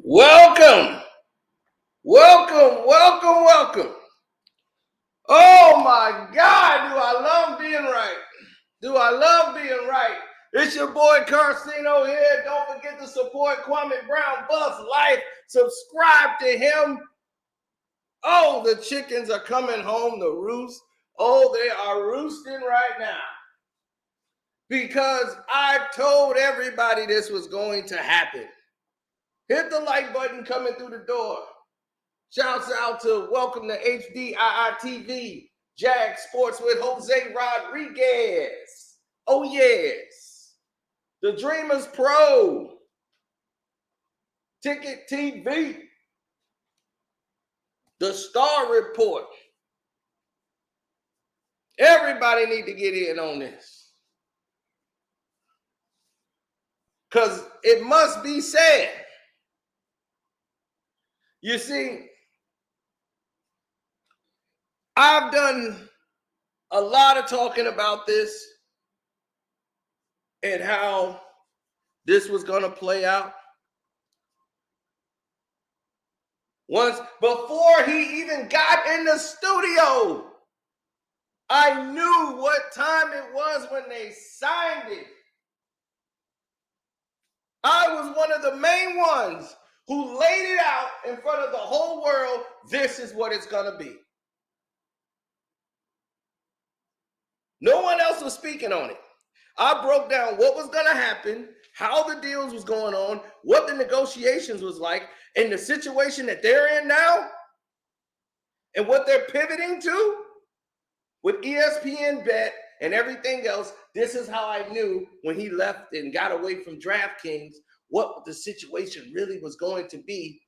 Welcome, welcome. Oh my God, do I love being right? Do I love being right? It's your boy Carcino here. Don't forget to support Kwame Brown Bus Life. Subscribe to him. Oh, the chickens are coming home to roost. Oh, they are roosting right now. Because I told everybody this was going to happen. Hit the like button coming through the door. Shouts out to Welcome to HDII TV, Jag Sports with Jose Rodriguez. Oh, yes. The Dreamers Pro, Ticket TV, The Star Report. Everybody need to get in on this. Because it must be said. You see, I've done a lot of talking about this and how this was going to play out. Once before he even got in the studio, I knew what time it was when they signed it. I was one of the main ones who laid it out in front of the whole world. This is what it's going to be. No one else was speaking on it. I broke down what was going to happen, how the deals was going on, what the negotiations was like, and the situation that they're in now, and what they're pivoting to with ESPN Bet and everything else. This is how I knew when he left and got away from DraftKings what the situation really was going to be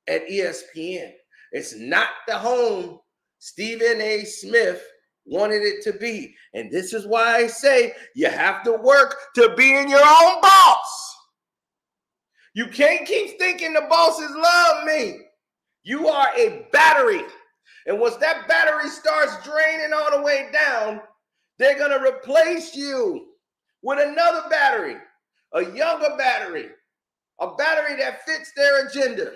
at ESPN. It's not the home Stephen A. Smith wanted it to be. And this is why I say you have to work to being your own boss. You can't keep thinking the bosses love me. You are a battery. And once that battery starts draining all the way down, they're going to replace you with another battery, a younger battery, a battery that fits their agenda.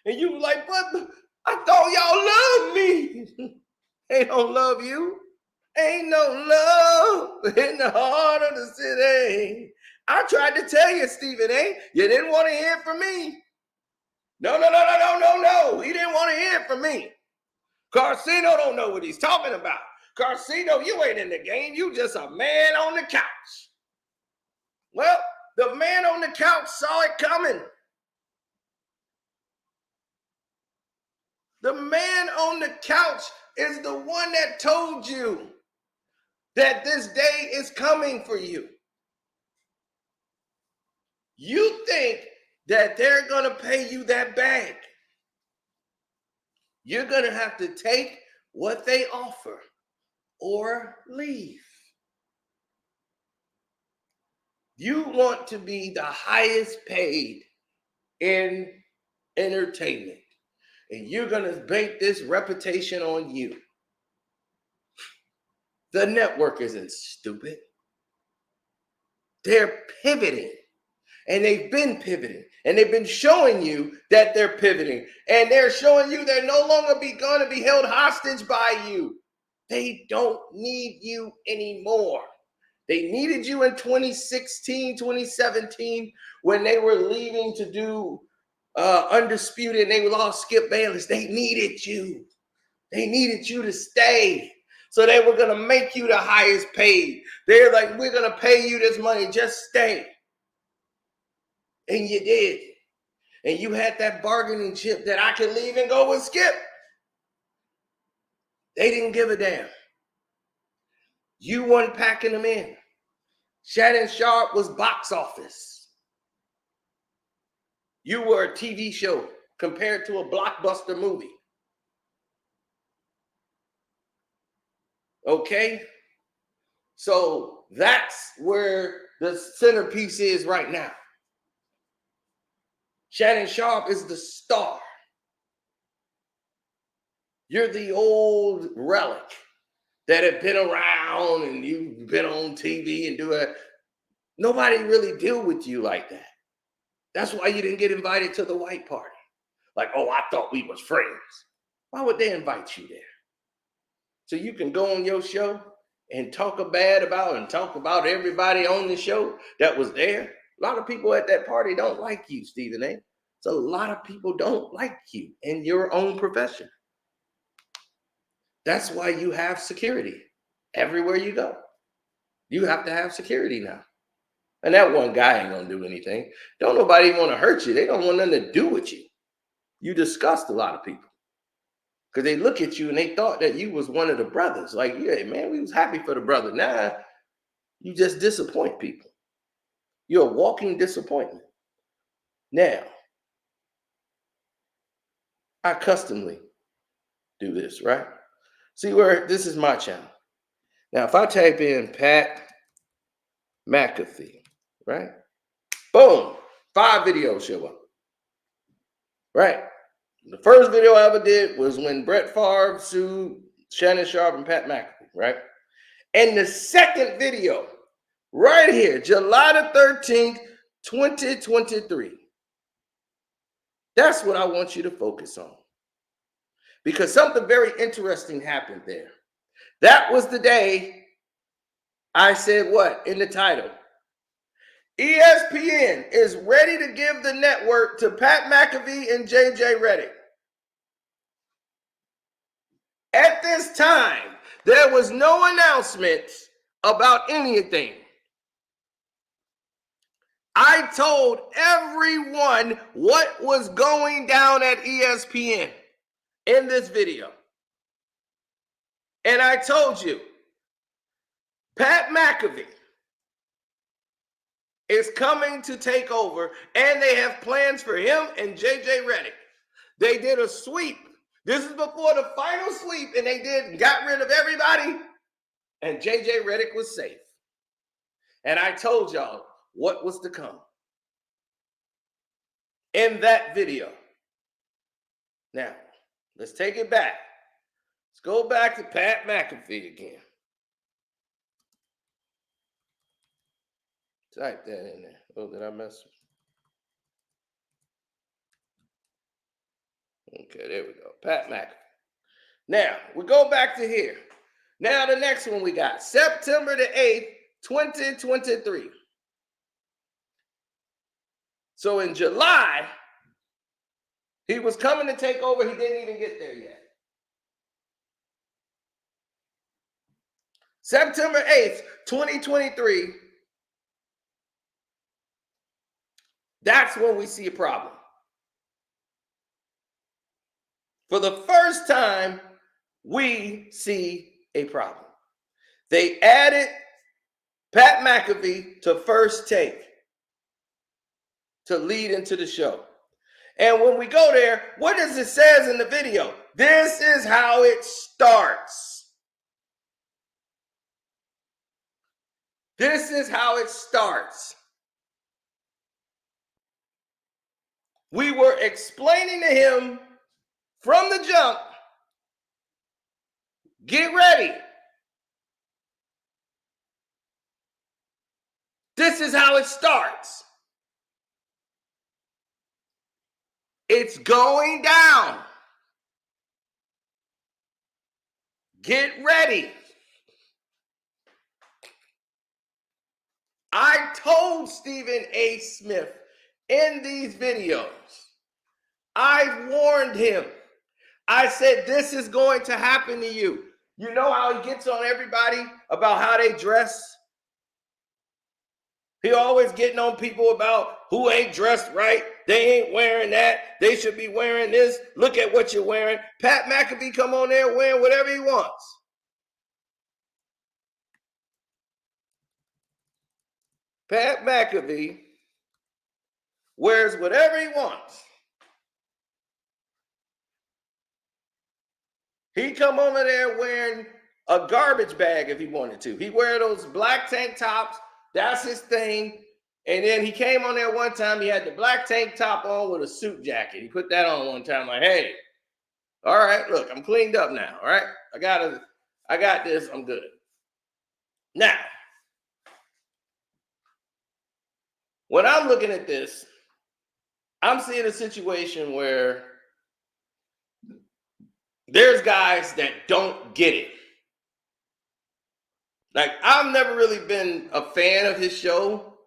And you like, but I thought y'all loved me. They don't love you. Ain't no love in the heart of the city. I tried to tell you, Stephen A. You didn't want to hear from me. No. He didn't want to hear from me. Carcino don't know what he's talking about. Carcino, you ain't in the game. You just a man on the couch. Well, the man on the couch saw it coming. The man on the couch is the one that told you that this day is coming for you. You think that they're going to pay you that bag. You're going to have to take what they offer or leave. You want to be the highest paid in entertainment, and you're going to bank this reputation on you. The network isn't stupid. They're pivoting, and they've been pivoting, and they've been showing you that they're pivoting, and they're showing you they're no longer going to be held hostage by you. They don't need you anymore. They needed you in 2016, 2017 when they were leaving to do Undisputed and they lost Skip Bayless. They needed you. They needed you to stay. So they were going to make you the highest paid. They're like, we're going to pay you this money. Just stay. And you did. And you had that bargaining chip that I could leave and go with Skip. They didn't give a damn. You weren't packing them in. Shannon Sharp was box office. You were a TV show compared to a blockbuster movie. Okay? So that's where the centerpiece is right now. Shannon Sharp is the star. You're the old relic that had been around and you've been on TV and do it. Nobody really deal with you like that. That's why you didn't get invited to the white party. Like, oh, I thought we was friends. Why would they invite you there? So you can go on your show and talk about everybody on the show that was there. A lot of people at that party don't like you, Stephen A. So a lot of people don't like you in your own profession. That's why you have security everywhere you go. You have to have security now. And that one guy ain't gonna do anything. Don't nobody want to hurt you. They don't want nothing to do with you. You disgust a lot of people because they look at you and they thought that you was one of the brothers. Like, yeah, man, we was happy for the brother. Nah, you just disappoint people. You're a walking disappointment. Now, I customly do this, right? See where this is my channel. Now, if I type in Pat McAfee, right? Boom, 5 videos show up, right? The first video I ever did was when Brett Favre sued Shannon Sharpe and Pat McAfee, right? And the second video, right here, July the 13th, 2023. That's what I want you to focus on. Because something very interesting happened there. That was the day I said what in the title? ESPN is ready to give the network to Pat McAfee and JJ Redick. At this time, there was no announcements about anything. I told everyone what was going down at ESPN in this video. And I told you, Pat McAfee is coming to take over, and they have plans for him and JJ Redick. They did a sweep. This is before the final sweep, and they got rid of everybody, and JJ Redick was safe. And I told y'all what was to come in that video. Now, let's take it back. Let's go back to Pat McAfee again. Type that in there. Oh, did I mess with? Okay, there we go. Pat McAfee. Now, we go back to here. Now, the next one we got, September the 8th, 2023. So in July, he was coming to take over. He didn't even get there yet. September 8th, 2023. That's when we see a problem. For the first time, we see a problem. They added Pat McAfee to First Take to lead into the show. And when we go there, what does it says in the video? This is how it starts. This is how it starts. We were explaining to him from the jump, get ready. This is how it starts. It's going down. Get ready. I told Stephen A. Smith in these videos, I warned him. I said, this is going to happen to you. You know how he gets on everybody about how they dress? He always getting on people about who ain't dressed right. They ain't wearing that. They should be wearing this. Look at what you're wearing. Pat McAfee come on there wearing whatever he wants. Pat McAfee wears whatever he wants. He come over there wearing a garbage bag if he wanted to. He wear those black tank tops. That's his thing. And then he came on there one time. He had the black tank top on with a suit jacket. He put that on one time. Like, hey, all right, look, I'm cleaned up now. All right, I got this. I'm good. Now, when I'm looking at this, I'm seeing a situation where there's guys that don't get it. Like, I've never really been a fan of his show,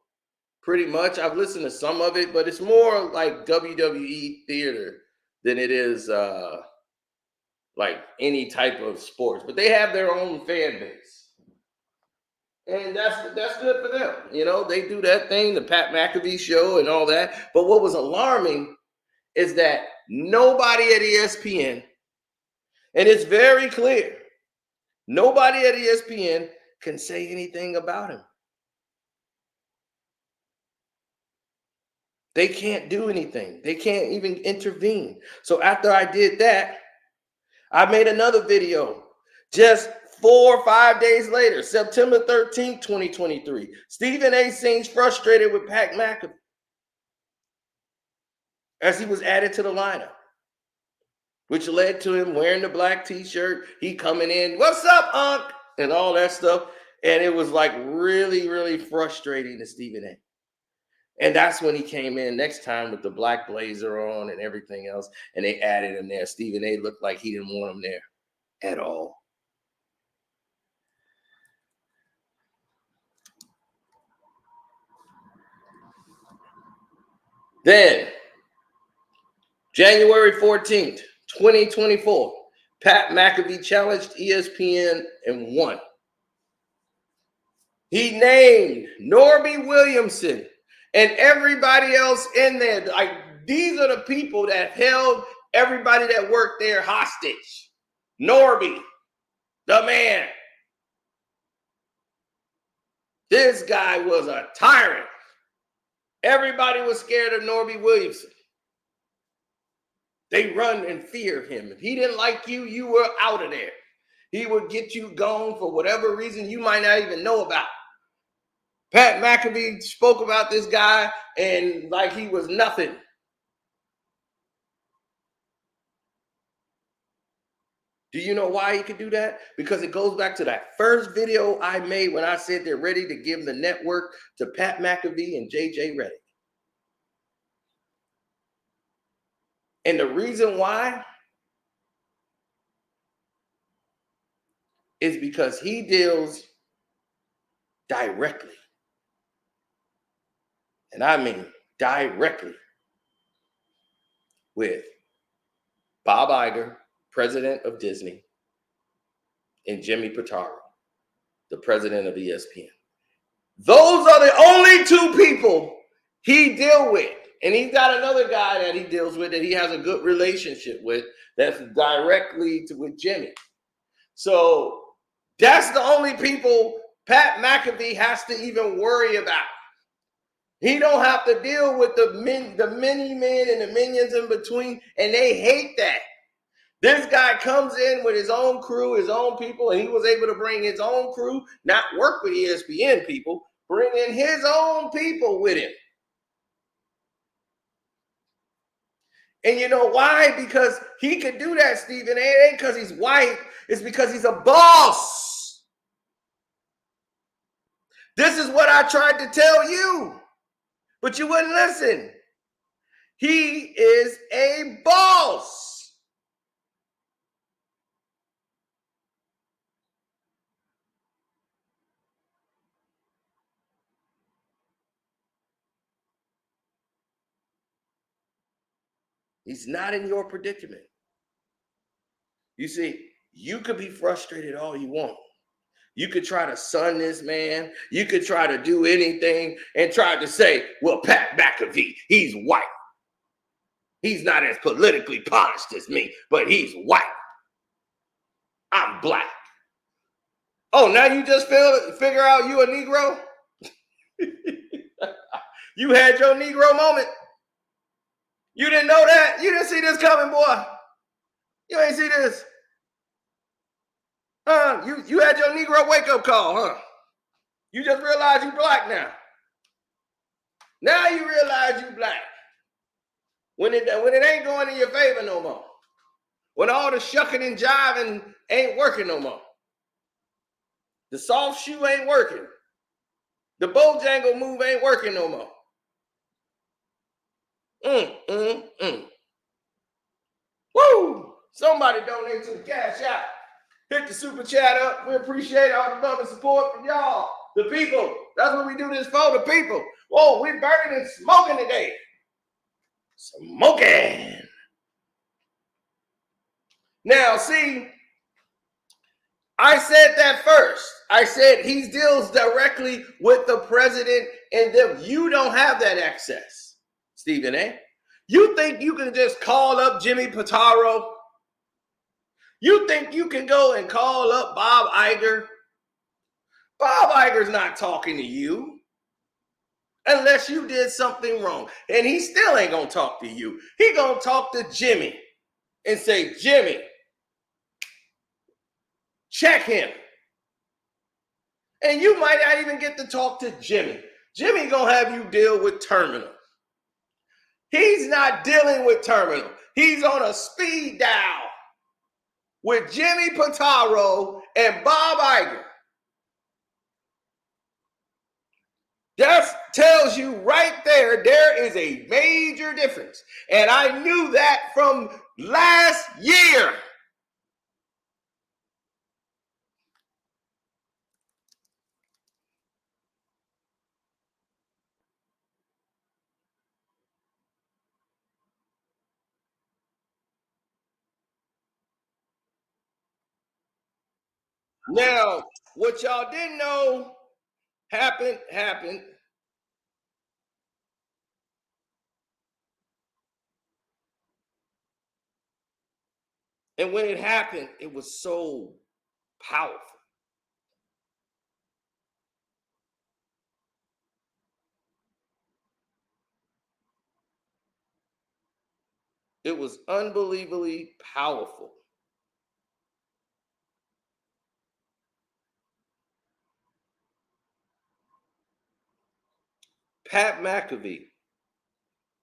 pretty much. I've listened to some of it, but it's more like WWE theater than it is like any type of sports. But they have their own fan base. And that's good for them. You know, they do that thing, the Pat McAfee show and all that. But what was alarming is that nobody at ESPN, and it's very clear, nobody at ESPN can say anything about him. They can't do anything. They can't even intervene. So after I did that, I made another video just 4 or 5 days later, September 13th, 2023. Stephen A seems frustrated with Pat McAfee as he was added to the lineup, which led to him wearing the black t-shirt. He coming in, "What's up, Unc?" and all that stuff. And it was like really, really frustrating to Stephen A. And that's when he came in next time with the black blazer on and everything else. And they added him there. Stephen A looked like he didn't want him there at all. Then, January 14th, 2024, Pat McAfee challenged ESPN and won. He named Norby Williamson and everybody else in there. Like, these are the people that held everybody that worked there hostage. Norby, the man. This guy was a tyrant. Everybody was scared of Norby Williamson. They run in fear of him. If he didn't like you, you were out of there. He would get you gone for whatever reason you might not even know about. Pat McAfee spoke about this guy and like he was nothing. Do you know why he could do that? Because it goes back to that first video I made when I said they're ready to give the network to Pat McAfee and JJ Redick. And the reason why is because he deals directly, and I mean directly, with Bob Iger, president of Disney, and Jimmy Pitaro, the president of ESPN. Those are the only two people he deals with. And he's got another guy that he deals with that he has a good relationship with that's directly with Jimmy. So that's the only people Pat McAfee has to even worry about. He don't have to deal with the mini men and the minions in between, and they hate that. This guy comes in with his own crew, his own people, and he was able to bring his own crew, not work with ESPN people, bring in his own people with him. And you know why? Because he could do that, Stephen. It ain't because he's white. It's because he's a boss. This is what I tried to tell you, but you wouldn't listen. He is a boss. He's not in your predicament. You see, you could be frustrated all you want. You could try to sun this man. You could try to do anything and try to say, well, Pat McAfee, he's white. He's not as politically polished as me, but he's white. I'm black. Oh, now you just figure out you a Negro? You had your Negro moment. You didn't know that? You didn't see this coming, boy. You ain't see this. You had your Negro wake-up call, huh? You just realized you black now. Now you realize you black. When it ain't going in your favor no more. When all the shucking and jiving ain't working no more. The soft shoe ain't working. The Bojangle move ain't working no more. Woo! Somebody donate to the Cash App. Hit the super chat up. We appreciate all the love and support from y'all, the people. That's what we do this for, the people. Whoa, we burning and smoking today. Smoking. Now, see, I said that first. I said he deals directly with the president and them. You don't have that access, Stephen A. You think you can just call up Jimmy Pitaro? You think you can go and call up Bob Iger? Bob Iger's not talking to you unless you did something wrong. And he still ain't going to talk to you. He going to talk to Jimmy and say, Jimmy, check him. And you might not even get to talk to Jimmy. Jimmy gonna have you deal with Terminal. He's not dealing with Terminal. He's on a speed dial with Jimmy Pitaro and Bob Iger. That tells you right there is a major difference. And I knew that from last year. Now, what y'all didn't know happened. And when it happened, it was so powerful. It was unbelievably powerful. Pat McAfee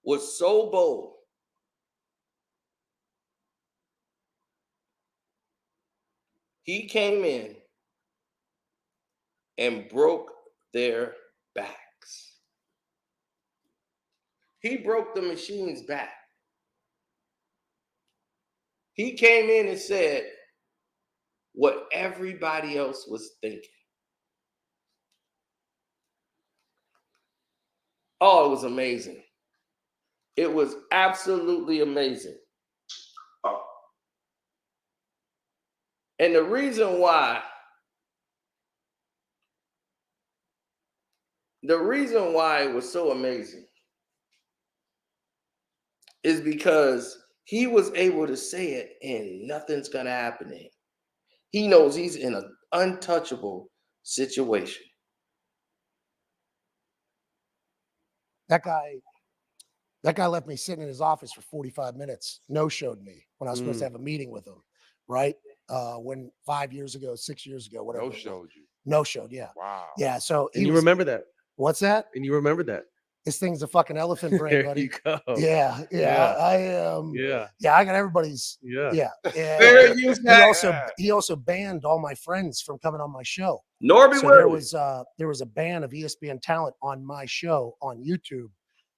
was so bold. He came in and broke their backs. He broke the machine's back. He came in and said what everybody else was thinking. Oh, it was amazing. It was absolutely amazing. And the reason why it was so amazing is because he was able to say it and nothing's going to happen to him. He knows he's in an untouchable situation. That guy left me sitting in his office for 45 minutes, no-showed me when I was supposed to have a meeting with him, right? When 5 years ago, 6 years ago, whatever. No-showed you. No-showed, yeah. Wow. Yeah, so and you remember that. What's that? And you remember that. This thing's a fucking elephant brain, There buddy. you go. Yeah. I am. Yeah. Yeah, I got everybody's. Yeah. He also banned all my friends from coming on my show. Norby so there was a ban of ESPN talent on my show on YouTube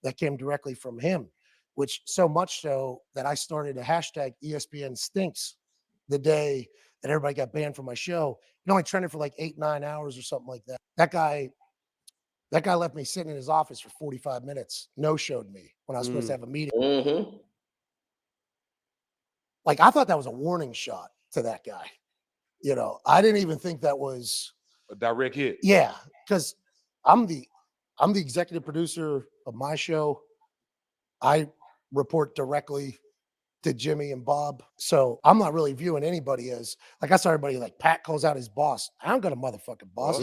that came directly from him, which so much so that I started a hashtag ESPN stinks the day that everybody got banned from my show. It only trended for like 8-9 hours or something like that. That guy left me sitting in his office for 45 minutes, no-showed me when I was supposed to have a meeting. Mm-hmm. Like, I thought that was a warning shot to that guy. You know, I didn't even think that was a direct hit. Yeah, because I'm the executive producer of my show. I report directly to Jimmy and Bob. So I'm not really viewing anybody as, like, I saw everybody like Pat calls out his boss. I don't got a motherfucking boss.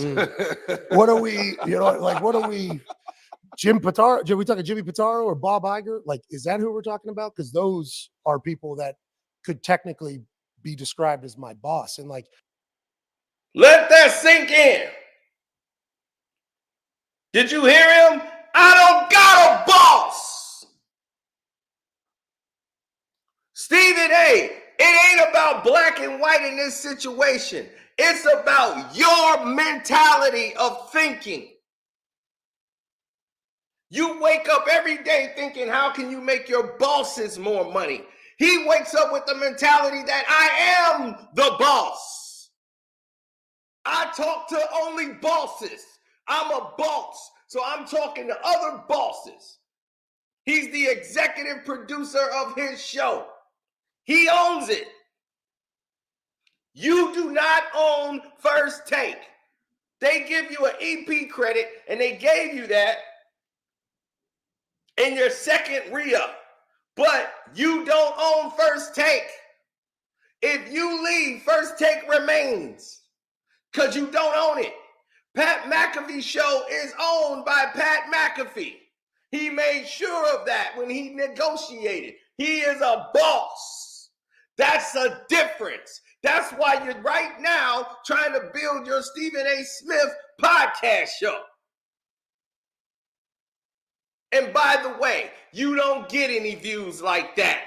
What are we, what are we, Jim Pitaro? Are we talking Jimmy Pitaro or Bob Iger? Like, is that who we're talking about? Because those are people that could technically be described as my boss. And like, let that sink in. Did you hear him? I don't got a boss. Stephen A., it ain't about black and white in this situation. It's about your mentality of thinking. You wake up every day thinking, how can you make your bosses more money? He wakes up with the mentality that I am the boss. I talk to only bosses. I'm a boss, so I'm talking to other bosses. He's the executive producer of his show. He owns it. You do not own First Take. They give you an EP credit, and they gave you that in your second re-up. But you don't own First Take. If you leave, First Take remains because you don't own it. Pat McAfee's show is owned by Pat McAfee. He made sure of that when he negotiated. He is a boss. That's a difference. That's why you're right now trying to build your Stephen A. Smith podcast show. And by the way, you don't get any views like that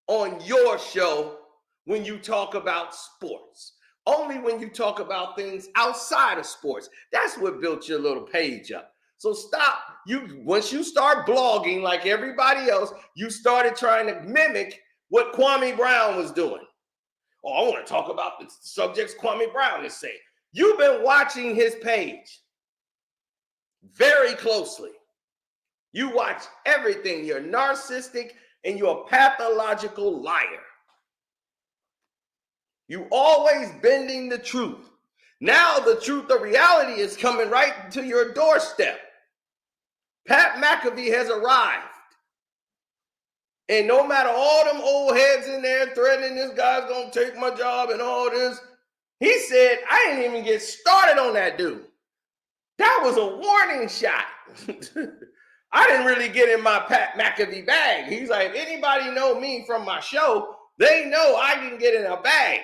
on your show when you talk about sports. Only when you talk about things outside of sports. That's what built your little page up. So stop. Once you start blogging like everybody else, you started trying to mimic what Kwame Brown was doing. Oh, I want to talk about the subjects Kwame Brown is saying. You've been watching his page very closely. You watch everything. You're narcissistic and you're a pathological liar. You always bending the truth. Now the truth, the reality is coming right to your doorstep. Pat McAfee has arrived. And no matter all them old heads in there threatening this guy's going to take my job and all this, he said, I didn't even get started on that dude. That was a warning shot. I didn't really get in my Pat McAfee bag. He's like, if anybody know me from my show, they know I can get in a bag.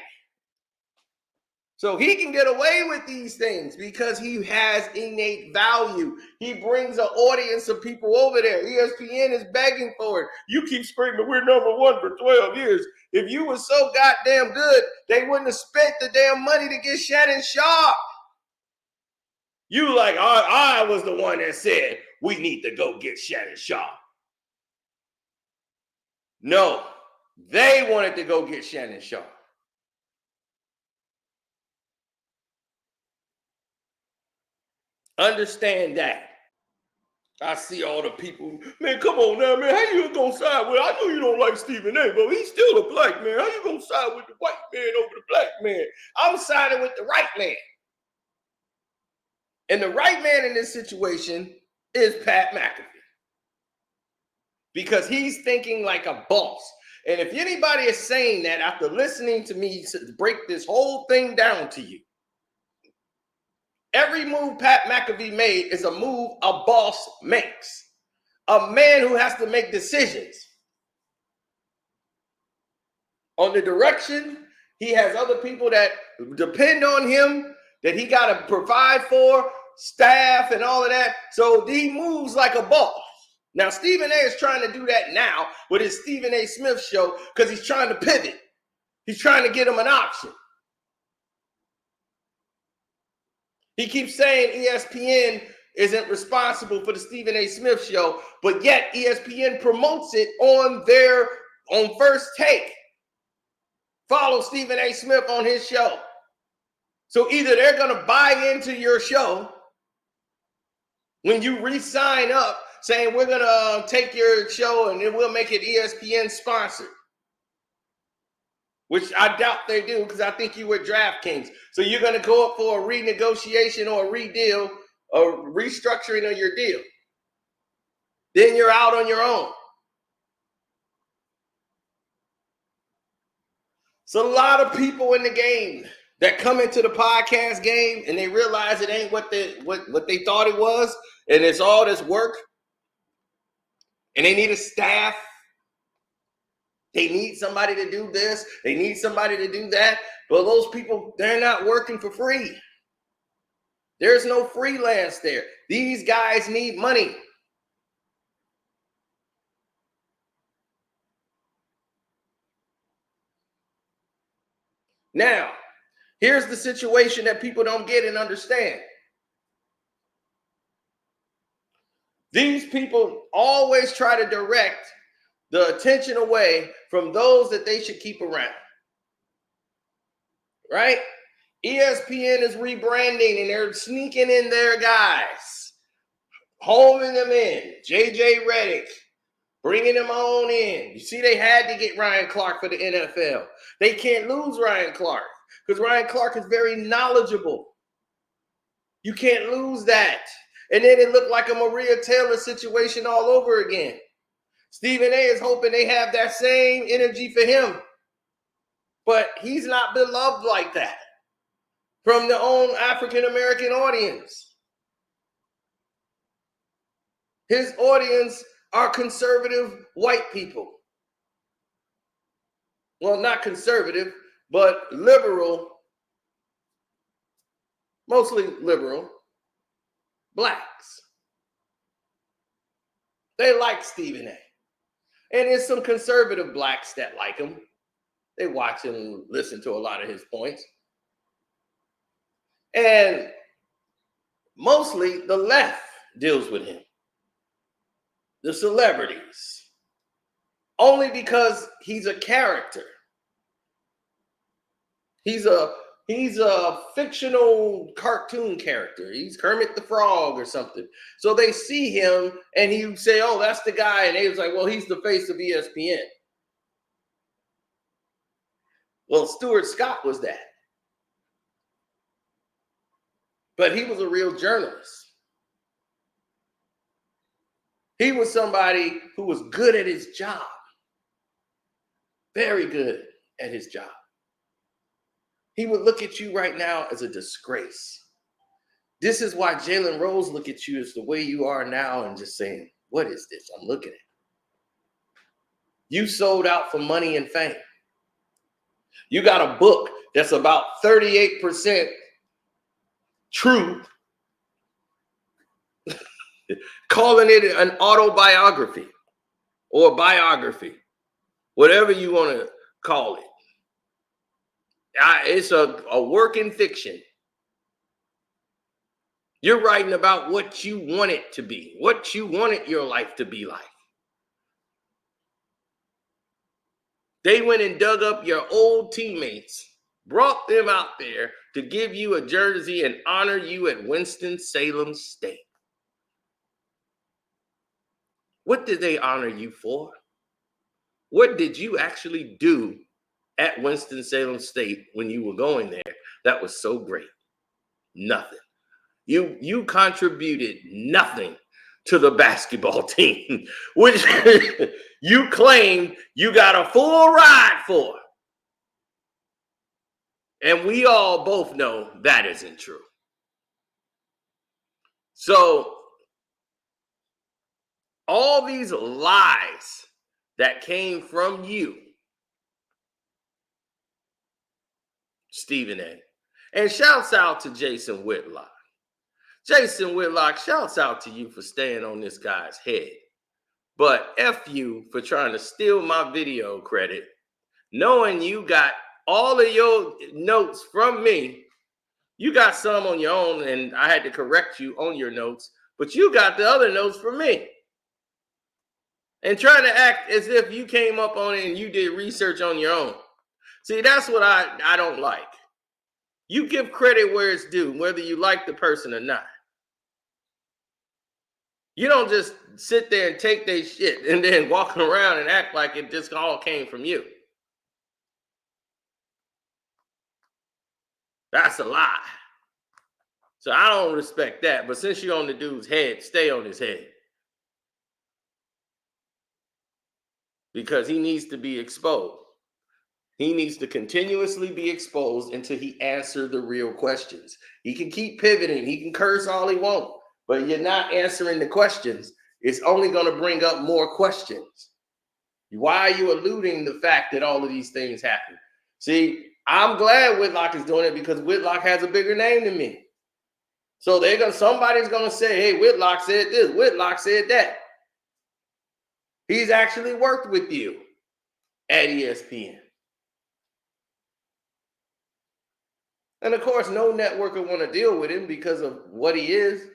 So he can get away with these things because he has innate value. He brings an audience of people over there. ESPN is begging for it. You keep screaming, we're number one for 12 years. If you were so goddamn good, they wouldn't have spent the damn money to get Shannon Sharp. You like, I was the one that said, we need to go get Shannon Sharp. No, they wanted to go get Shannon Sharp. Understand that. I see all the people, man, come on now, man. How you gonna side with? I know you don't like Stephen A., but he's still a black man. How you gonna side with the white man over the black man? I'm siding with the right man. And the right man in this situation is Pat McAfee. Because he's thinking like a boss. And if anybody is saying that after listening to me break this whole thing down to you, every move Pat McAfee made is a move a boss makes. A man who has to make decisions on the direction. He has other people that depend on him, that he got to provide for, staff and all of that. So he moves like a boss. Now, Stephen A. is trying to do that now with his Stephen A. Smith show because he's trying to pivot. He's trying to get him an option. He keeps saying ESPN isn't responsible for the Stephen A. Smith show, but yet ESPN promotes it on First Take. Follow Stephen A. Smith on his show. So either they're going to buy into your show when you re-sign up saying we're going to take your show and then we'll make it ESPN sponsored, which I doubt they do because I think you were DraftKings. So you're going to go up for a renegotiation or a redeal or restructuring of your deal. Then you're out on your own. It's a lot of people in the game that come into the podcast game and they realize it ain't what they thought it was, and it's all this work. And they need a staff. They need somebody to do this. They need somebody to do that. But those people, they're not working for free. There's no freelance there. These guys need money. Now, here's the situation that people don't get and understand. These people always try to direct the attention away from those that they should keep around. Right? ESPN is rebranding and they're sneaking in their guys, homing them in. JJ Redick, bringing them on in. You see, they had to get Ryan Clark for the NFL. They can't lose Ryan Clark because Ryan Clark is very knowledgeable. You can't lose that. And then it looked like a Maria Taylor situation all over again. Stephen A is hoping they have that same energy for him. But he's not beloved like that from the own African-American audience. His audience are conservative white people. Well, not conservative, but liberal, mostly liberal, blacks. They like Stephen A. And there's some conservative blacks that like him. They watch and listen to a lot of his points. And mostly the left deals with him. The celebrities. Only because he's a character. He's a fictional cartoon character. He's Kermit the Frog or something. So they see him and he say, oh, that's the guy. And they was like, well, he's the face of ESPN. Well, Stuart Scott was that. But he was a real journalist. He was somebody who was good at his job. Very good at his job. He would look at you right now as a disgrace. This is why Jalen Rose look at you as the way you are now and just saying, what is this I'm looking at? You sold out for money and fame. You got a book that's about 38% true, calling it an autobiography or biography, whatever you want to call it. It's a work in fiction. You're writing about what you want it to be, what you wanted your life to be like. They went and dug up your old teammates, brought them out there to give you a jersey and honor you at Winston-Salem State. What did they honor you for? What did you actually do at Winston-Salem State when you were going there that was so great? Nothing. You contributed nothing to the basketball team, which you claimed you got a full ride for. And we all both know that isn't true. So all these lies that came from you, Stephen A. And shouts out to Jason Whitlock. Jason Whitlock, shouts out to you for staying on this guy's head. But F you for trying to steal my video credit, knowing you got all of your notes from me. You got some on your own, and I had to correct you on your notes, but you got the other notes from me. And trying to act as if you came up on it and you did research on your own. See, that's what I don't like. You give credit where it's due, whether you like the person or not. You don't just sit there and take their shit and then walk around and act like it just all came from you. That's a lie. So I don't respect that. But since you're on the dude's head, stay on his head. Because he needs to be exposed. He needs to continuously be exposed until he answers the real questions. He can keep pivoting. He can curse all he wants. But you're not answering the questions. It's only going to bring up more questions. Why are you eluding the fact that all of these things happen? See, I'm glad Whitlock is doing it because Whitlock has a bigger name than me. So somebody's going to say, hey, Whitlock said this, Whitlock said that. He's actually worked with you at ESPN. And of course, no network will want to deal with him because of what he is.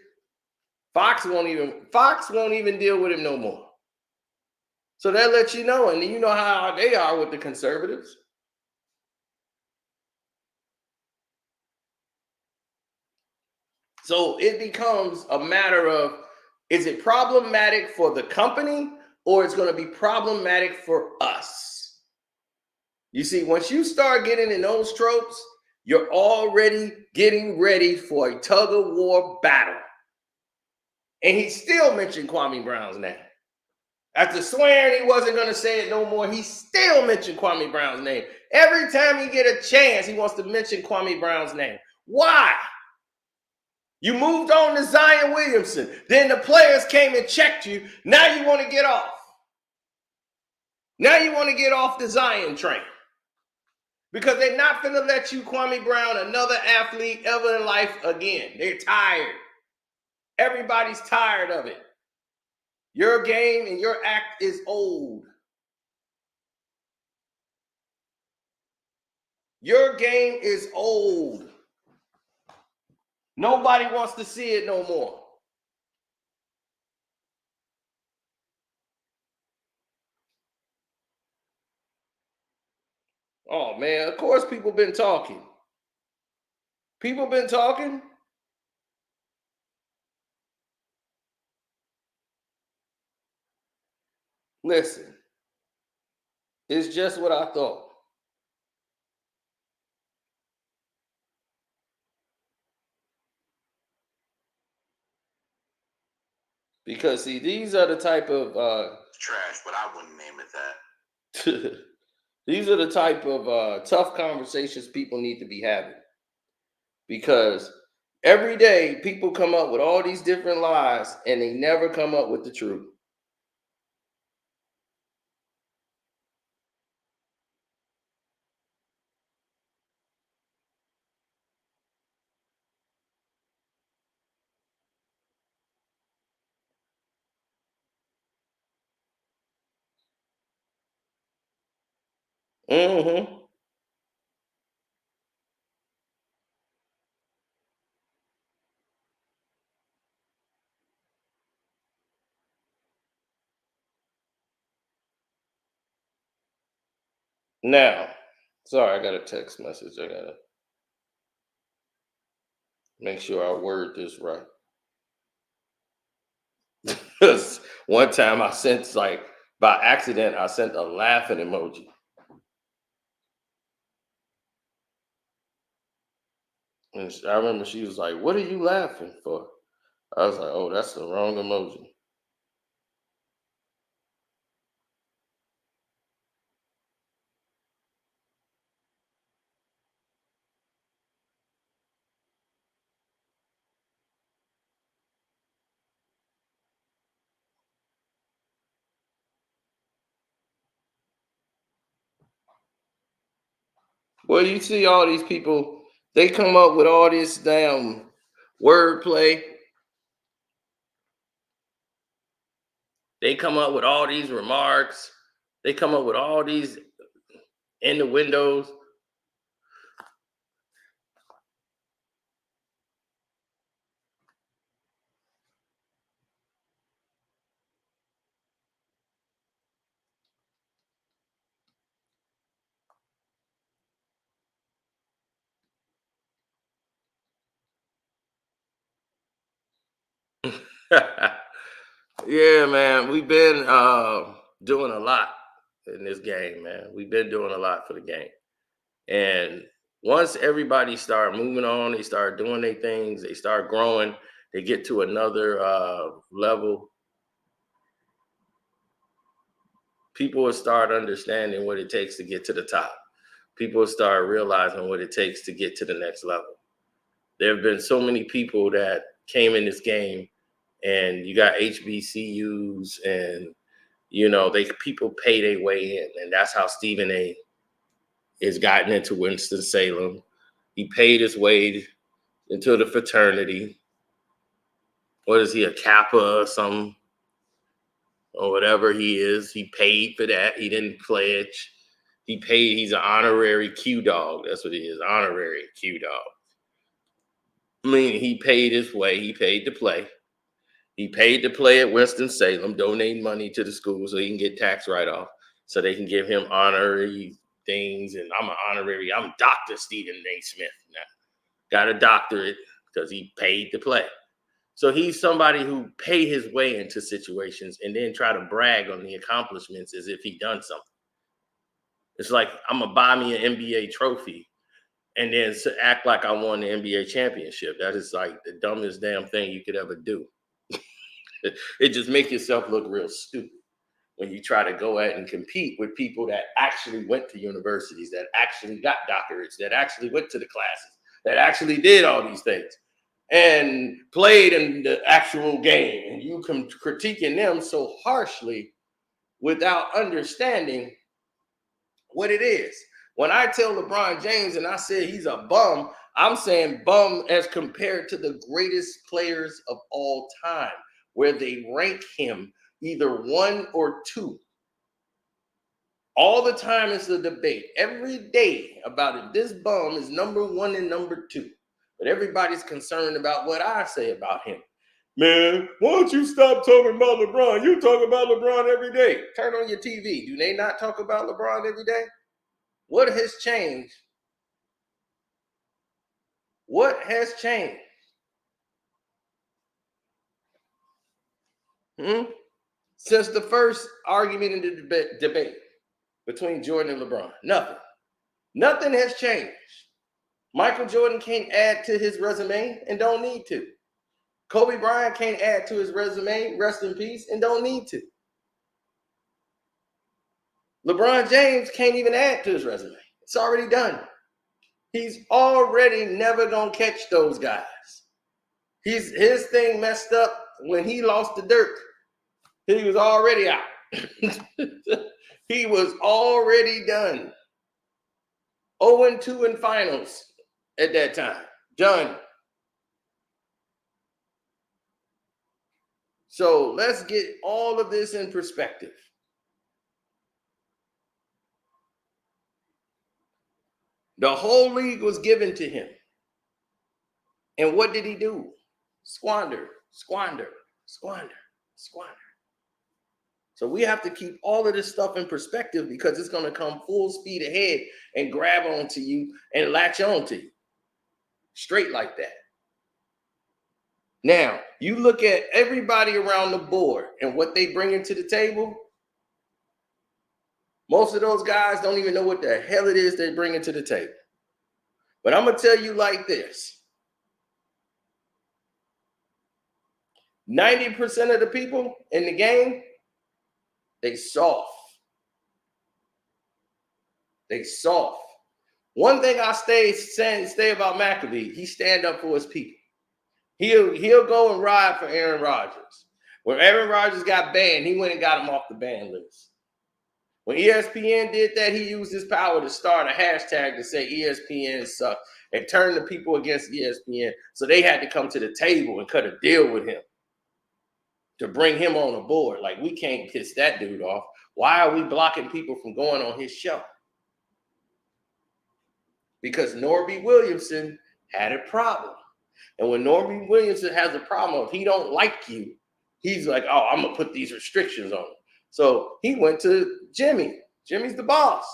Fox won't even deal with him no more. So that lets you know, and you know how they are with the conservatives. So it becomes a matter of, is it problematic for the company or it's going to be problematic for us? You see, once you start getting in those tropes, you're already getting ready for a tug of war battle. And he still mentioned Kwame Brown's name. After swearing he wasn't going to say it no more, he still mentioned Kwame Brown's name. Every time he get a chance, he wants to mention Kwame Brown's name. Why? You moved on to Zion Williamson. Then the players came and checked you. Now you want to get off. Now you want to get off the Zion train. Because they're not going to let you, Kwame Brown, another athlete ever in life again. They're tired. Everybody's tired of it. Your game and your act is old. Your game is old. Nobody wants to see it no more. Oh, man, of course people been talking. People been talking. Listen, it's just what I thought. Because, see, these are the type of trash, but I wouldn't name it that. These are the type of tough conversations people need to be having. Because every day people come up with all these different lies and they never come up with the truth. Mm-hmm. Now, sorry, I got a text message. I gotta make sure I word this right. Because one time I sent, like, by accident, I sent a laughing emoji. And I remember she was like, "What are you laughing for?" I was like, "Oh, that's the wrong emoji." Well, you see all these people, they come up with all this damn wordplay. They come up with all these remarks. They come up with all these innuendos. Yeah, man, we've been doing a lot in this game, man. We've been doing a lot for the game. And once everybody start moving on, they start doing their things, they start growing, they get to another level, people will start understanding what it takes to get to the top. People will start realizing what it takes to get to the next level. There have been so many people that came in this game, and you got HBCUs, and they people pay their way in, and that's how Stephen A. has gotten into Winston-Salem. He paid his way into the fraternity. What is he, a Kappa or something? Or whatever he is. He paid for that. He didn't pledge. He paid. He's an honorary Q dog. That's what he is, honorary Q dog. I mean, he paid his way. He paid to play. He paid to play at Winston-Salem, donating money to the school so he can get tax write-off, so they can give him honorary things. And I'm Dr. Stephen A. Smith now. Got a doctorate because he paid to play. So he's somebody who paid his way into situations and then try to brag on the accomplishments as if he done something. It's like, I'm going to buy me an NBA trophy and then act like I won the NBA championship. That is like the dumbest damn thing you could ever do. It just makes yourself look real stupid when you try to go out and compete with people that actually went to universities, that actually got doctorates, that actually went to the classes, that actually did all these things and played in the actual game. And you come critiquing them so harshly without understanding what it is. When I tell LeBron James and I say he's a bum, I'm saying bum as compared to the greatest players of all time, where they rank him either 1 or 2. All the time it's a debate every day about it. This bum is number 1 and number 2. But everybody's concerned about what I say about him. Man, why don't you stop talking about LeBron? You talk about LeBron every day. Turn on your TV. Do they not talk about LeBron every day? What has changed? What has changed? Since the first argument in the debate between Jordan and LeBron? Nothing. Nothing has changed. Michael Jordan can't add to his resume and don't need to. Kobe Bryant can't add to his resume, rest in peace, and don't need to. LeBron James can't even add to his resume. It's already done. He's already never going to catch those guys. His thing messed up when he lost to Dirk. He was already out. He was already done. 0-2 in finals at that time. Done. So let's get all of this in perspective. The whole league was given to him. And what did he do? Squander, squander, squander, squander. So we have to keep all of this stuff in perspective because it's going to come full speed ahead and grab onto you and latch onto you. Straight like that. Now, you look at everybody around the board and what they bring into the table. Most of those guys don't even know what the hell it is they bring into the table. But I'm going to tell you like this. 90% of the people in the game, they soft. They soft. One thing I say about McAfee, he stand up for his people. He'll go and ride for Aaron Rodgers. When Aaron Rodgers got banned, he went and got him off the ban list. When ESPN did that, he used his power to start a hashtag to say ESPN sucks and turn the people against ESPN. So they had to come to the table and cut a deal with him to bring him on the board. Like, we can't piss that dude off. Why are we blocking people from going on his show? Because Norby Williamson had a problem. And when Norby Williamson has a problem, if he don't like you, he's like, oh, I'm going to put these restrictions on him. So he went to Jimmy. Jimmy's the boss.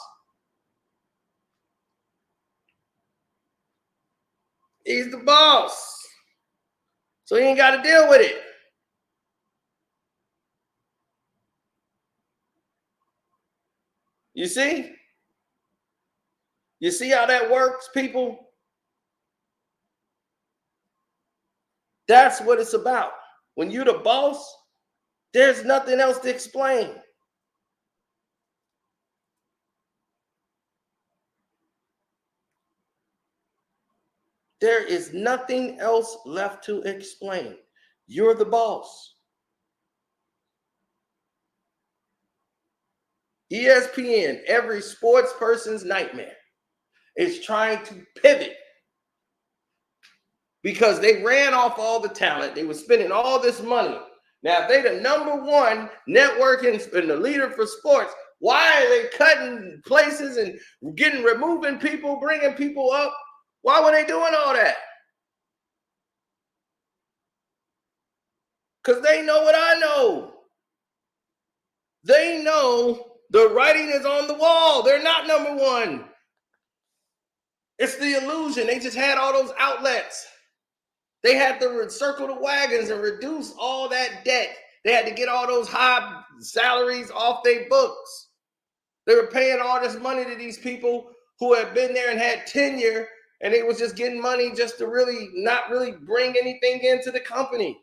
He's the boss. So he ain't got to deal with it. You see? You see how that works, people? That's what it's about. When you're the boss, there's nothing else to explain. There is nothing else left to explain. You're the boss. ESPN, every sports person's nightmare, is trying to pivot because they ran off all the talent. They were spending all this money. Now, if they're the number one network and the leader for sports, why are they cutting places and removing people, bringing people up? Why were they doing all that? Because they know what I know. They know the writing is on the wall. They're not number one. It's the illusion. They just had all those outlets. They had to circle the wagons and reduce all that debt. They had to get all those high salaries off their books. They were paying all this money to these people who had been there and had tenure, and they was just getting money just to really not really bring anything into the company.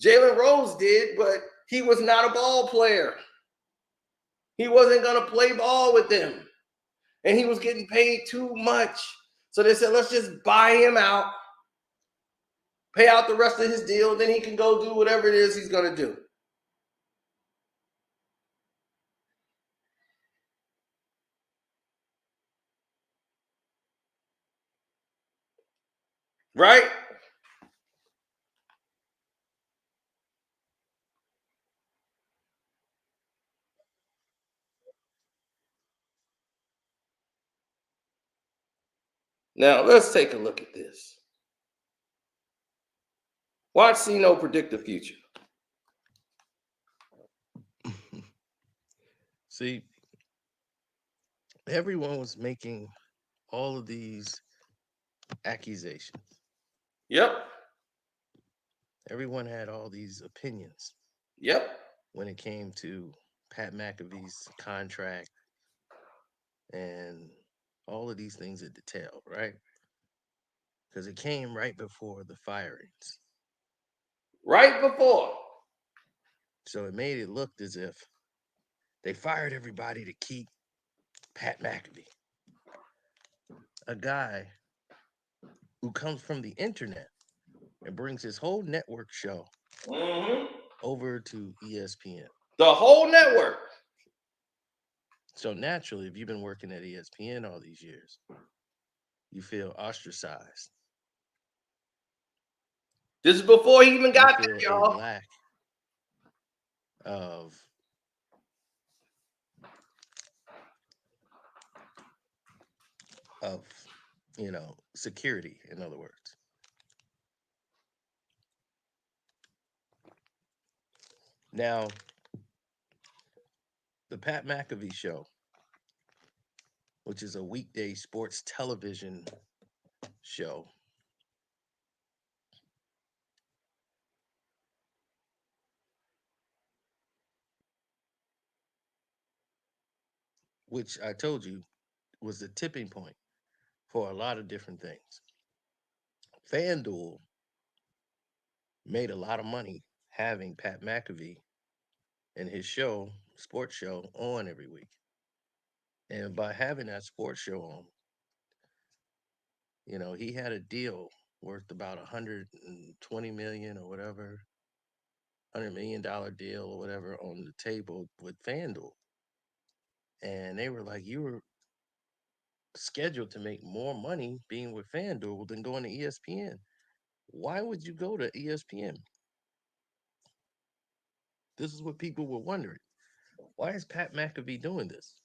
Jalen Rose did, but he was not a ball player. He wasn't going to play ball with them. And he was getting paid too much. So they said, let's just buy him out, pay out the rest of his deal, then he can go do whatever it is he's going to do. Right? Now, let's take a look at this. Watch Cino predict the future. See, everyone was making all of these accusations. Yep. Everyone had all these opinions Yep. when it came to Pat McAfee's contract and all of these things it detailed, right? Because it came right before the firings. Right before. So it made it look as if they fired everybody to keep Pat McAfee, a guy who comes from the internet and brings his whole network show over to ESPN. The whole network. So naturally, if you've been working at ESPN all these years, you feel ostracized. This is before he even You got feel there, a y'all. lack of of security, in other words. Now, the Pat McAfee show, which is a weekday sports television show, which I told you was the tipping point for a lot of different things. FanDuel made a lot of money having Pat McAfee and his show, sports show, on every week. And by having that sports show on, he had a deal worth about 120 million or whatever, $100 million deal or whatever on the table with FanDuel. And they were like, you were scheduled to make more money being with FanDuel than going to ESPN. Why would you go to ESPN? This is what people were wondering. Why is Pat McAfee doing this?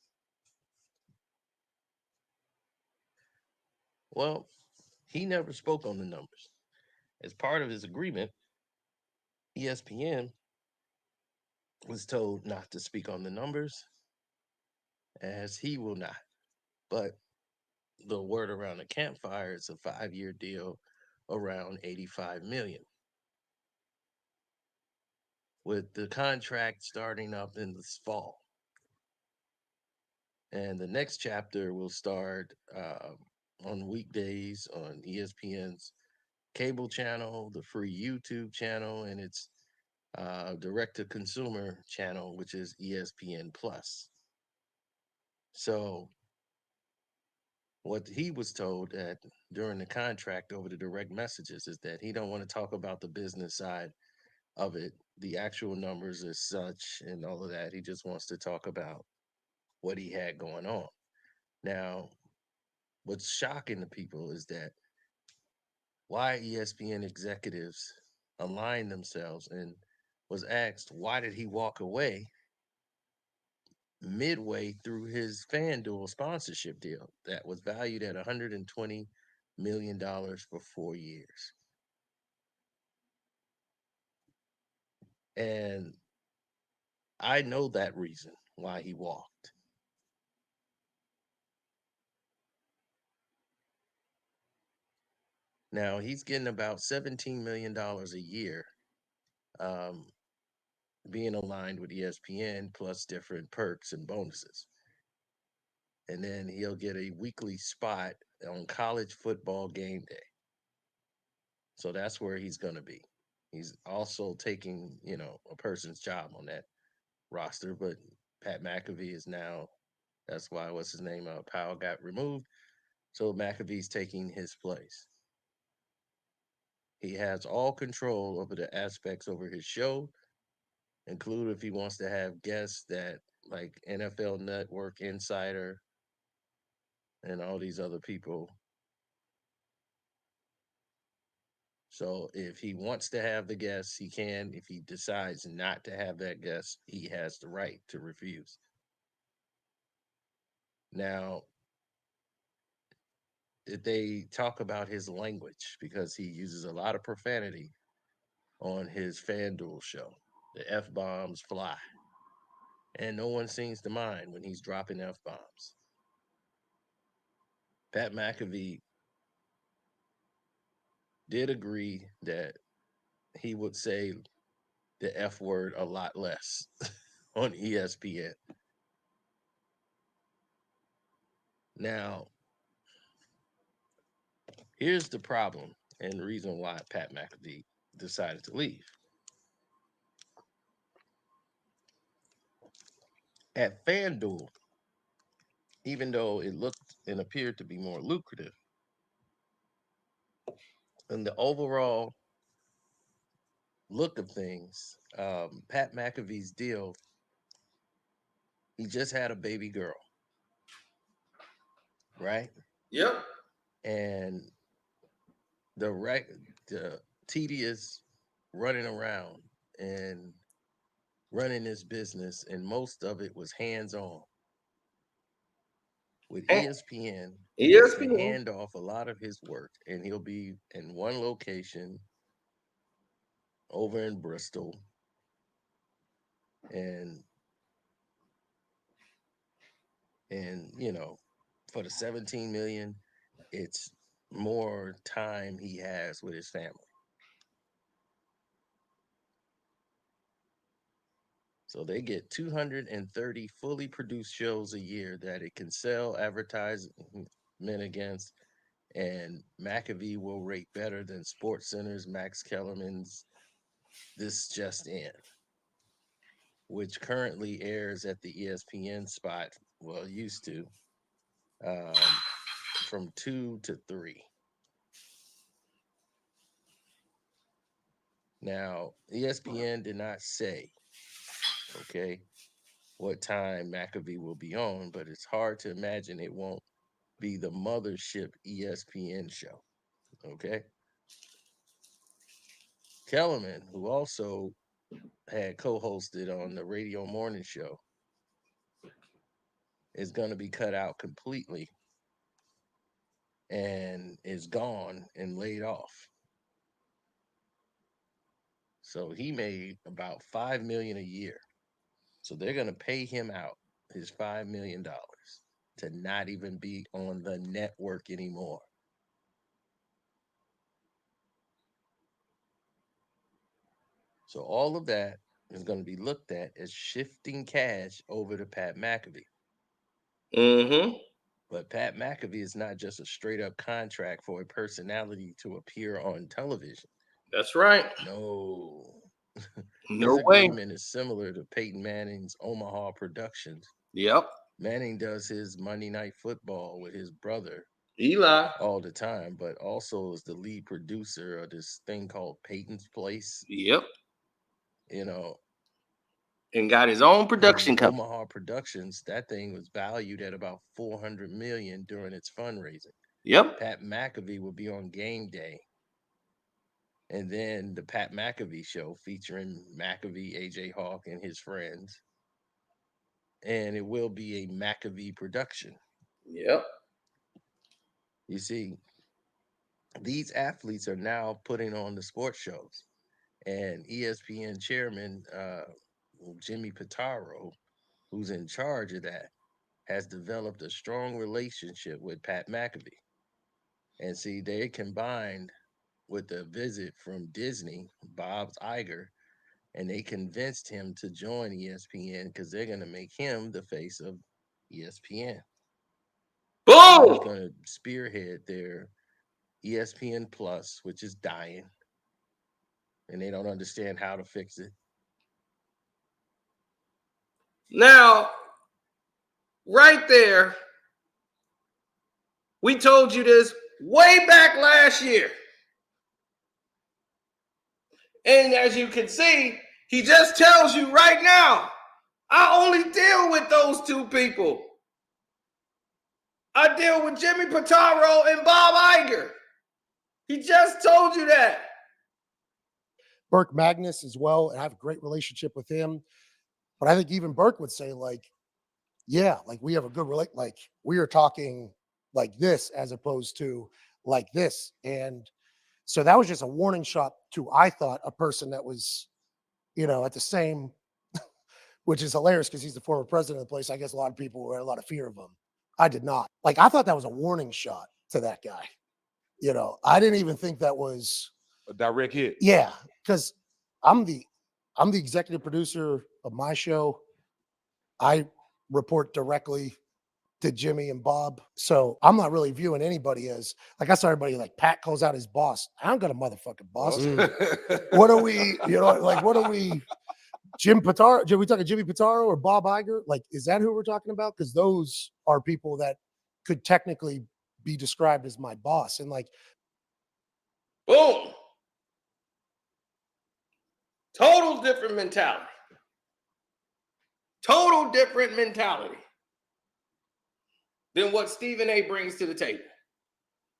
Well, he never spoke on the numbers. As part of his agreement, ESPN was told not to speak on the numbers, as he will not. But the word around the campfire is a 5-year deal around 85 million, with the contract starting up in this fall. And the next chapter will start on weekdays on ESPN's cable channel, the free YouTube channel, and its direct-to-consumer channel, which is ESPN Plus. So what he was told that during the contract over the direct messages is that he don't want to talk about the business side of it, the actual numbers as such, and all of that. He just wants to talk about what he had going on. Now, what's shocking to people is that why ESPN executives aligned themselves and was asked why did he walk away midway through his FanDuel sponsorship deal that was valued at $120 million for 4 years. And I know that reason why he walked. Now he's getting about $17 million a year, um, being aligned with ESPN plus different perks and bonuses. And then he'll get a weekly spot on college football game day. So that's where he's going to be. He's also taking, a person's job on that roster, but Pat McAfee is now, that's why, what's his name? Powell got removed. So McAfee's taking his place. He has all control over the aspects over his show, include if he wants to have guests that like NFL Network Insider and all these other people. So if he wants to have the guests, he can. If he decides not to have that guest, he has the right to refuse. Now, they talk about his language because he uses a lot of profanity on his FanDuel show. The F bombs fly, and no one seems to mind when he's dropping F bombs. Pat McAfee did agree that he would say the F word a lot less on ESPN. Now, here's the problem and the reason why Pat McAfee decided to leave. At FanDuel, even though it looked and appeared to be more lucrative, in the overall look of things, Pat McAfee's deal, he just had a baby girl, right? Yep. And the tedious running around and running his business, and most of it was hands on. With And ESPN, he can ESPN. hand off a lot of his work, and he'll be in one location over in Bristol, and for the 17 million, it's more time he has with his family. So they get 230 fully produced shows a year that it can sell advertisement against, and McAfee will rate better than Sports Center's Max Kellerman's This Just In, which currently airs at the ESPN spot, well, used to, from 2 to 3. Now, ESPN did not say, okay, what time McAfee will be on, but it's hard to imagine it won't be the mothership ESPN show. Okay. Kellerman, who also had co hosted on the radio morning show, is going to be cut out completely and is gone and laid off. So he made about $5 million a year. So they're going to pay him out his $5 million to not even be on the network anymore. So all of that is going to be looked at as shifting cash over to Pat McAfee. Mm-hmm. But Pat McAfee is not just a straight up contract for a personality to appear on television. That's right. No. No His way. agreement is similar to Peyton Manning's Omaha Productions. Yep. Manning does his Monday Night Football with his brother Eli. all the time, but also is the lead producer of this thing called Peyton's Place. Yep. You know, And got his own production and company. Omaha Productions, that thing was valued at about 400 million during its fundraising. Yep. Pat McAfee would be on game day. And then the Pat McAfee show featuring McAfee, AJ Hawk, and his friends. And it will be a McAfee production. Yep. You see, these athletes are now putting on the sports shows. And ESPN chairman Jimmy Pitaro, who's in charge of that, has developed a strong relationship with Pat McAfee. And see, they combined with a visit from Disney, Bob Iger, and they convinced him to join ESPN because they're going to make him the face of ESPN. So he's Boom! going to spearhead their ESPN Plus, which is dying, and they don't understand how to fix it. Now, right there, we told you this way back last year. And as you can see, he just tells you right now, I only deal with those two people. I deal with Jimmy Pitaro and Bob Iger. He just told you that. Burke Magnus as well, and I have a great relationship with him. But I think even Burke would say, like, yeah, like we have a good like we are talking like this as opposed to like this. And so that was just a warning shot to, I thought, a person that was, at the same, which is hilarious because he's the former president of the place. I guess a lot of people had a lot of fear of him. I did not. Like, I thought that was a warning shot to that guy. I didn't even think that was A direct hit. Yeah, because I'm the executive producer of my show. I report directly to Jimmy and Bob. So I'm not really viewing anybody as, like, I saw everybody like Pat calls out his boss. I don't got a motherfucking boss. What are we, what are we, Jim Pitaro? Are we talking Jimmy Pitaro or Bob Iger? Like, is that who we're talking about? Because those are people that could technically be described as my boss. And like, Boom. Total different mentality. Total different mentality than what Stephen A brings to the table.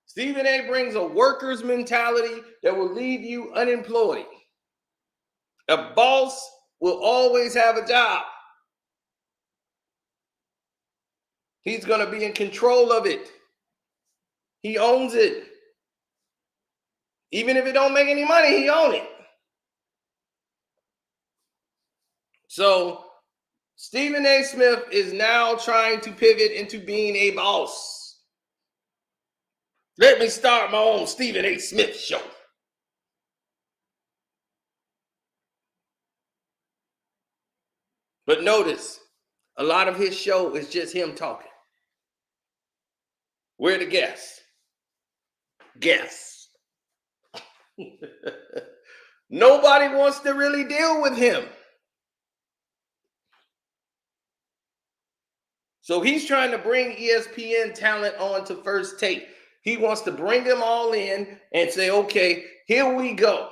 Stephen A brings a worker's mentality that will leave you unemployed. A boss will always have a job. He's going to be in control of it. He owns it. Even if it don't make any money, he owns it. So Stephen A. Smith is now trying to pivot into being a boss. Let me start my own Stephen A. Smith show. But notice, a lot of his show is just him talking. We're the guests. Guests. Nobody wants to really deal with him. So he's trying to bring ESPN talent on to First Take. He wants to bring them all in and say, okay, here we go.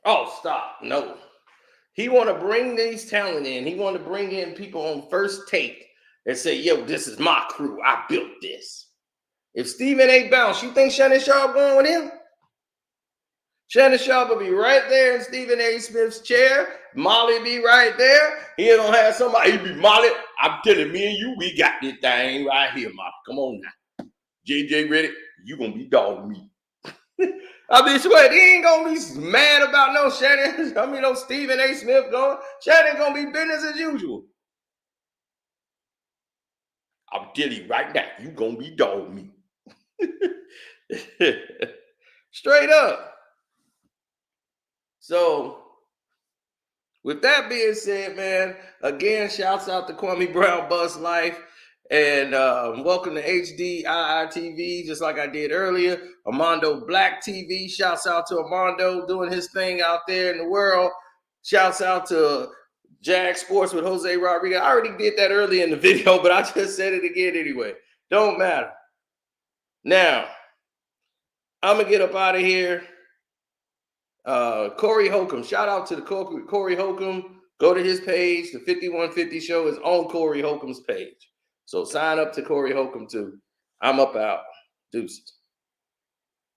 Oh, stop. No. He want to bring these talent in. He want to bring in people on First Take and say, yo, this is my crew. I built this. If Stephen A. bounce, you think Shannon Sharp going with him? Shannon Sharp will be right there in Stephen A. Smith's chair. Molly be right there. He don't have somebody. He be Molly. I'm telling me and you, we got this thing right here, Molly. Come on now. JJ ready? You gonna be dog meat. I mean, swear, he ain't gonna be mad about no Shannon. No Stephen A. Smith going. Shannon gonna be business as usual. I'm telling you right now, you gonna be dog meat. Straight up. So, with that being said, man, again, shouts out to Kwame Brown Bus Life. And welcome to HDII TV, just like I did earlier. Armando Black TV, shouts out to Armando doing his thing out there in the world. Shouts out to Jag Sports with Jose Rodriguez. I already did that early in the video, but I just said it again anyway. Don't matter. Now, I'm going to get up out of here. Corey Holcomb, shout out to the Corey Holcomb. Go to his page. The 5150 show is on Corey Holcomb's page. So sign up to Corey Holcomb too. I'm up out. Deuces.